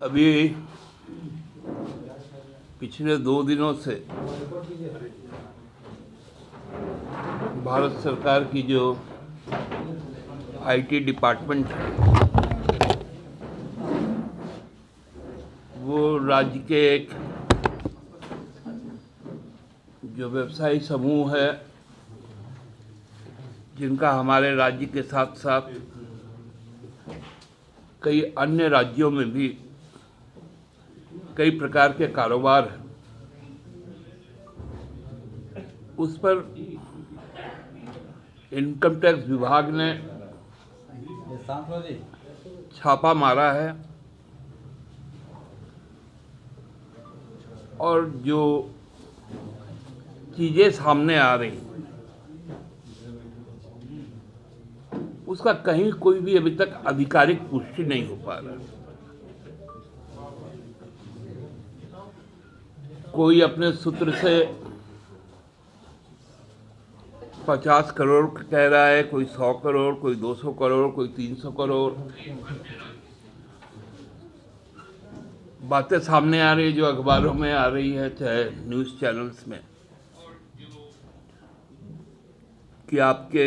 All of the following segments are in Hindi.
अभी पिछले 2 दिनों से भारत सरकार की जो आईटी डिपार्टमेंट है वो राज्य के एक जो व्यवसायी समूह है जिनका हमारे राज्य के साथ साथ कई अन्य राज्यों में भी कई प्रकार के कारोबार हैं, उस पर इनकम टैक्स विभाग ने छापा मारा है और जो चीज़ें सामने आ रही उसका कहीं कोई भी अभी तक आधिकारिक पुष्टि नहीं हो पा रहा। कोई अपने सूत्र से 50 करोड़ कह रहा है, कोई 100 करोड़, कोई 200 करोड़, कोई 300 करोड़। बातें सामने आ रही है जो अखबारों में आ रही है, चाहे न्यूज़ चैनल्स में, कि आपके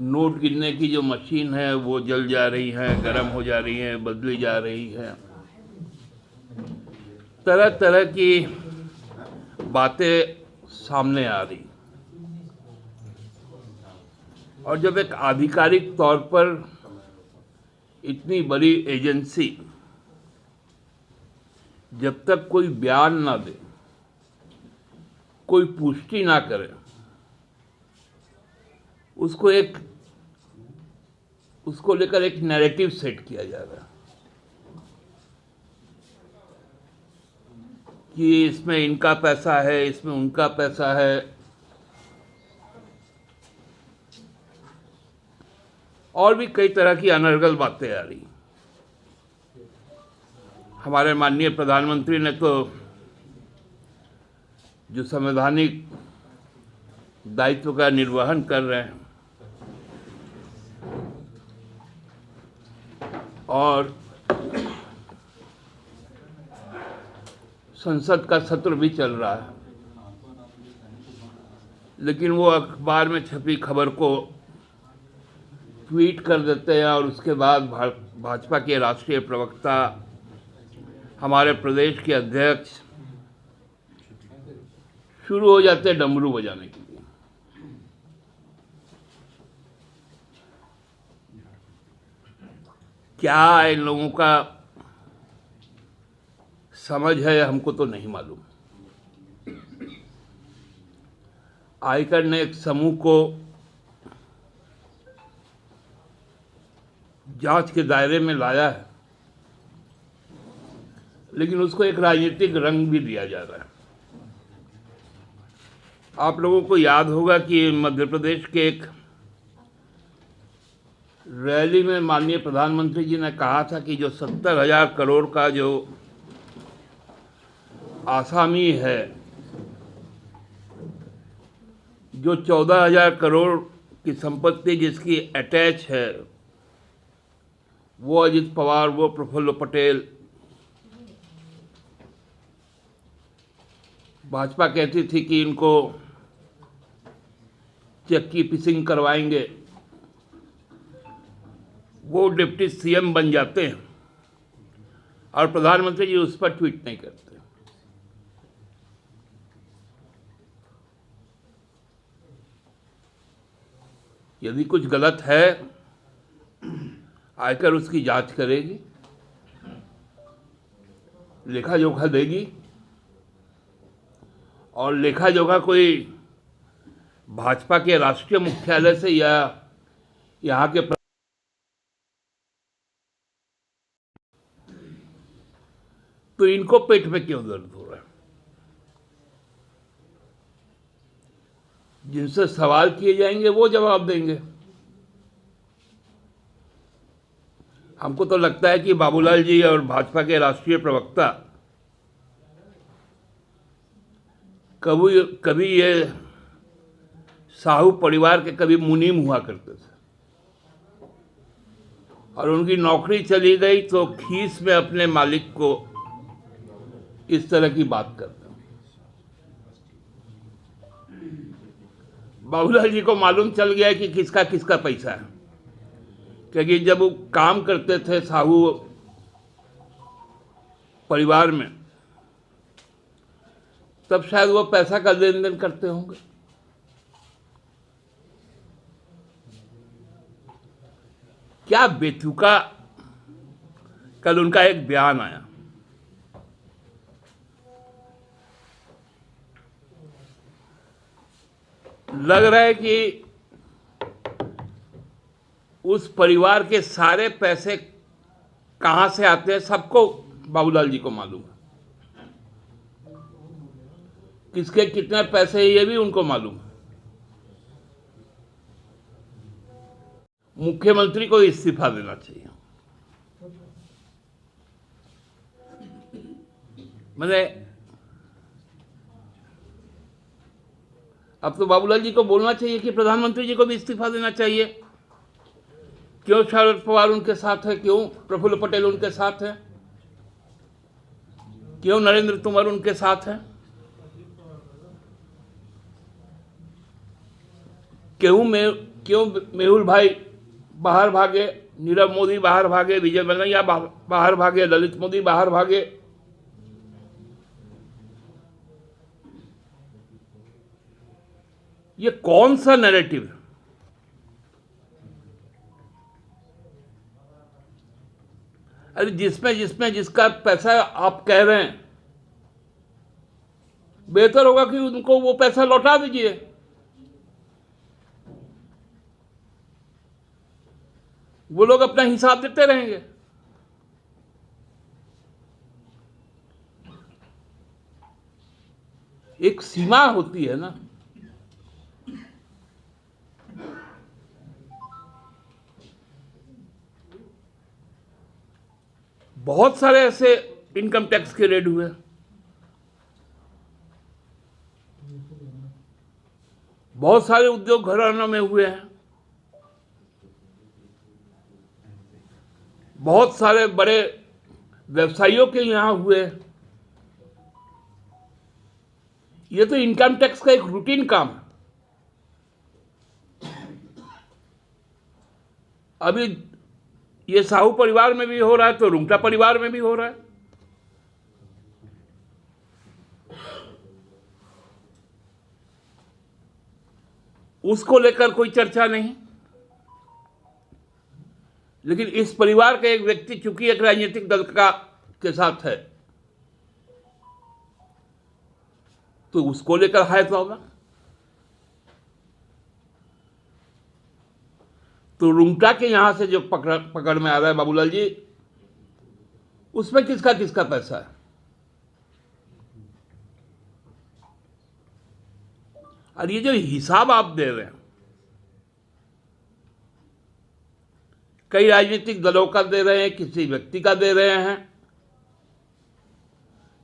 नोट गिनने की जो मशीन है वो जल जा रही है, गर्म हो जा रही है, बदली जा रही है। तरह तरह की बातें सामने आ रही और जब एक आधिकारिक तौर पर इतनी बड़ी एजेंसी जब तक कोई बयान ना दे, कोई पुष्टि ना करे, उसको लेकर एक नैरेटिव सेट किया जा रहा है कि इसमें इनका पैसा है, इसमें उनका पैसा है। और भी कई तरह की अनर्गल बातें आ रही। हमारे माननीय प्रधानमंत्री ने तो जो संवैधानिक दायित्व का निर्वहन कर रहे हैं और संसद का सत्र भी चल रहा है, लेकिन वो अखबार में छपी खबर को ट्वीट कर देते हैं और उसके बाद भाजपा के राष्ट्रीय प्रवक्ता, हमारे प्रदेश के अध्यक्ष शुरू हो जाते हैं डमरू बजाने के लिए। क्या इन लोगों का समझ है हमको तो नहीं मालूम। आयकर ने एक समूह को जांच के दायरे में लाया है, लेकिन उसको एक राजनीतिक रंग भी दिया जा रहा है। आप लोगों को याद होगा कि मध्य प्रदेश के एक रैली में माननीय प्रधानमंत्री जी ने कहा था कि जो 70,000 करोड़ का जो आसामी है, जो 14,000 करोड़ की संपत्ति जिसकी अटैच है, वो अजित पवार, वो प्रफुल्ल पटेल, भाजपा कहती थी कि इनको चेक की फिशिंग करवाएंगे, वो डिप्टी सीएम बन जाते हैं और प्रधानमंत्री जी उस पर ट्वीट नहीं करते। यदि कुछ गलत है, आयकर उसकी जांच करेगी, लेखा जोखा देगी और लेखा जोखा कोई भाजपा के राष्ट्रीय मुख्यालय से या यहाँ के तो इनको पेट में क्यों दर्द हो रहा है? जिनसे सवाल किए जाएंगे वो जवाब देंगे। हमको तो लगता है कि बाबूलाल जी और भाजपा के राष्ट्रीय प्रवक्ता कभी ये साहू परिवार के कभी मुनीम हुआ करते थे और उनकी नौकरी चली गई तो खीस में अपने मालिक को इस तरह की बात करते हैं। बाबूलाल जी को मालूम चल गया कि किसका किसका पैसा है, क्योंकि जब वो काम करते थे साहू परिवार में, तब शायद वो पैसा का लेन देन करते होंगे। क्या बेतुका कल उनका एक बयान आया, लग रहा है कि उस परिवार के सारे पैसे कहां से आते हैं सबको बाबूलाल जी को मालूम है, किसके कितने पैसे ये भी उनको मालूम है। मुख्यमंत्री को इस्तीफा देना चाहिए। मैंने अब तो बाबूलाल जी को बोलना चाहिए कि प्रधानमंत्री जी को भी इस्तीफा देना चाहिए। क्यों शरद पवार उनके साथ है, क्यों प्रफुल्ल पटेल उनके साथ है, क्यों नरेंद्र तोमर उनके साथ है, क्यों मेहुल भाई बाहर भागे, नीरव मोदी बाहर भागे, विजय मल्ल्या बाहर भागे, ललित मोदी बाहर भागे। ये कौन सा नैरेटिव है? अरे जिसमें जिसका पैसा आप कह रहे हैं, बेहतर होगा कि उनको वो पैसा लौटा दीजिए। वो लोग अपना हिसाब देते रहेंगे। एक सीमा होती है ना। बहुत सारे ऐसे इनकम टैक्स के रेड हुए, बहुत सारे उद्योग घरानों में हुए हैं, बहुत सारे बड़े व्यवसायियों के यहां हुए। ये तो इनकम टैक्स का एक रूटीन काम है। अभी ये साहू परिवार में भी हो रहा है तो रुंगटा परिवार में भी हो रहा है। उसको लेकर कोई चर्चा नहीं, लेकिन इस परिवार का एक व्यक्ति चूंकि एक राजनीतिक दल के साथ है तो उसको लेकर हाय होगा। तो रुंगटा के यहां से जो पकड़ में आ रहा है बाबूलाल जी, उसमें किसका किसका पैसा है? और ये जो हिसाब आप दे रहे हैं, कई राजनीतिक दलों का दे रहे हैं, किसी व्यक्ति का दे रहे हैं,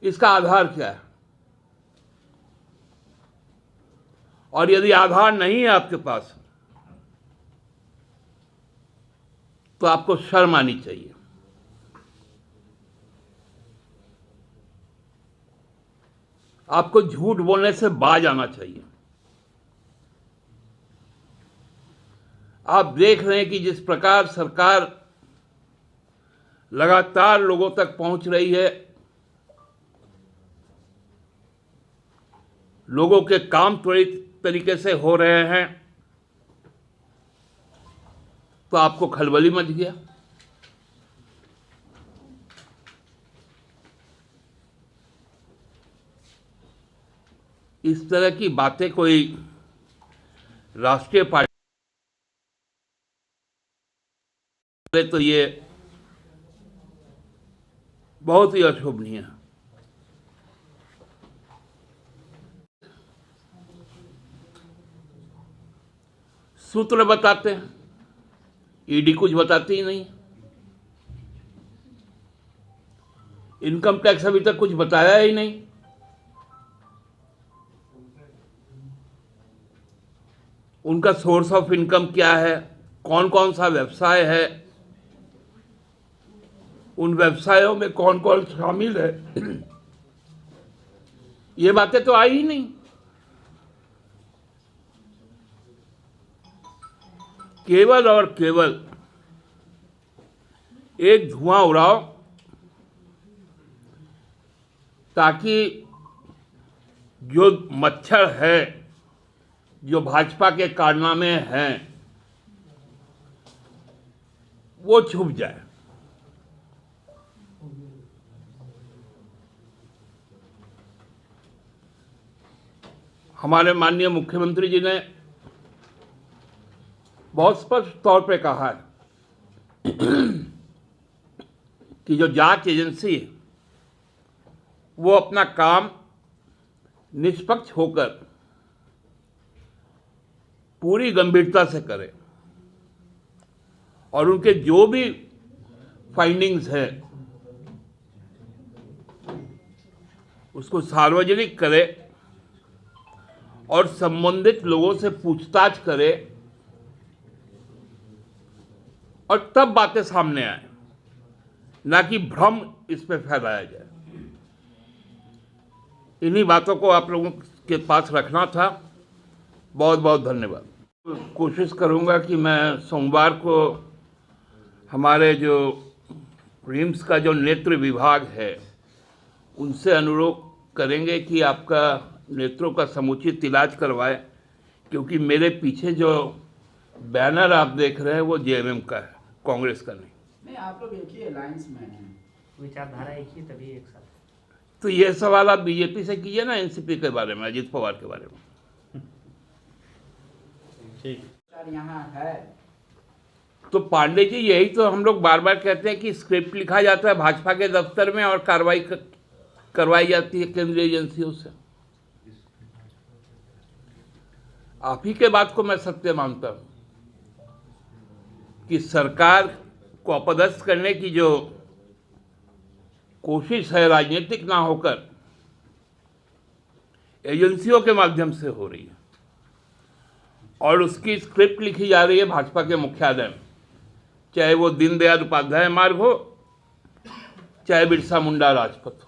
इसका आधार क्या है? और यदि आधार नहीं है आपके पास तो आपको शर्म आनी चाहिए। आपको झूठ बोलने से बाज आना चाहिए। आप देख रहे हैं कि जिस प्रकार सरकार लगातार लोगों तक पहुंच रही है, लोगों के काम त्वरित तरीके से हो रहे हैं, तो आपको खलबली मच गया। इस तरह की बातें कोई राष्ट्रीय पार्टी तो ये बहुत ही अशोभनीय है। सूत्र बताते हैं, ईडी कुछ बताती ही नहीं। इनकम टैक्स अभी तक कुछ बताया ही नहीं। उनका सोर्स ऑफ इनकम क्या है, कौन कौन सा व्यवसाय है, उन व्यवसायों में कौन कौन शामिल है, ये बातें तो आई ही नहीं। केवल और केवल एक धुआं उड़ाओ ताकि जो मच्छर है, जो भाजपा के कारनामे हैं, वो छुप जाए। हमारे माननीय मुख्यमंत्री जी ने बहुत स्पष्ट तौर पे कहा है कि जो जांच एजेंसी है वो अपना काम निष्पक्ष होकर पूरी गंभीरता से करे और उनके जो भी फाइंडिंग्स हैं उसको सार्वजनिक करे और संबंधित लोगों से पूछताछ करे और तब बातें सामने आए, ना कि भ्रम इस पे फैलाया जाए। इन्हीं बातों को आप लोगों के पास रखना था। बहुत बहुत धन्यवाद। कोशिश करूंगा कि मैं सोमवार को हमारे जो रिम्स का जो नेत्र विभाग है उनसे अनुरोध करेंगे कि आपका नेत्रों का समुचित इलाज करवाए, क्योंकि मेरे पीछे जो बैनर आप देख रहे हैं वो जेएमएम का है, कांग्रेस का नहीं। आप लोग एक ही अलायंस में हैं, विचारधारा एक ही, तभी एक साथ। तो ये सवाल आप बीजेपी से कीजिए ना, एनसीपी के बारे में, अजीत पवार के बारे में। ठीक यहाँ है तो पांडे जी, यही तो हम लोग बार बार कहते हैं कि स्क्रिप्ट लिखा जाता है भाजपा के दफ्तर में और कार्रवाई करवाई जाती है केंद्रीय एजेंसियों से। आप ही के बात को मैं सत्य मानता हूं कि सरकार को अपदस्थ करने की जो कोशिश है राजनीतिक ना होकर एजेंसियों के माध्यम से हो रही है और उसकी स्क्रिप्ट लिखी जा रही है भाजपा के मुख्यालय में, चाहे वो दीनदयाल उपाध्याय मार्ग हो, चाहे बिरसा मुंडा राजपथ।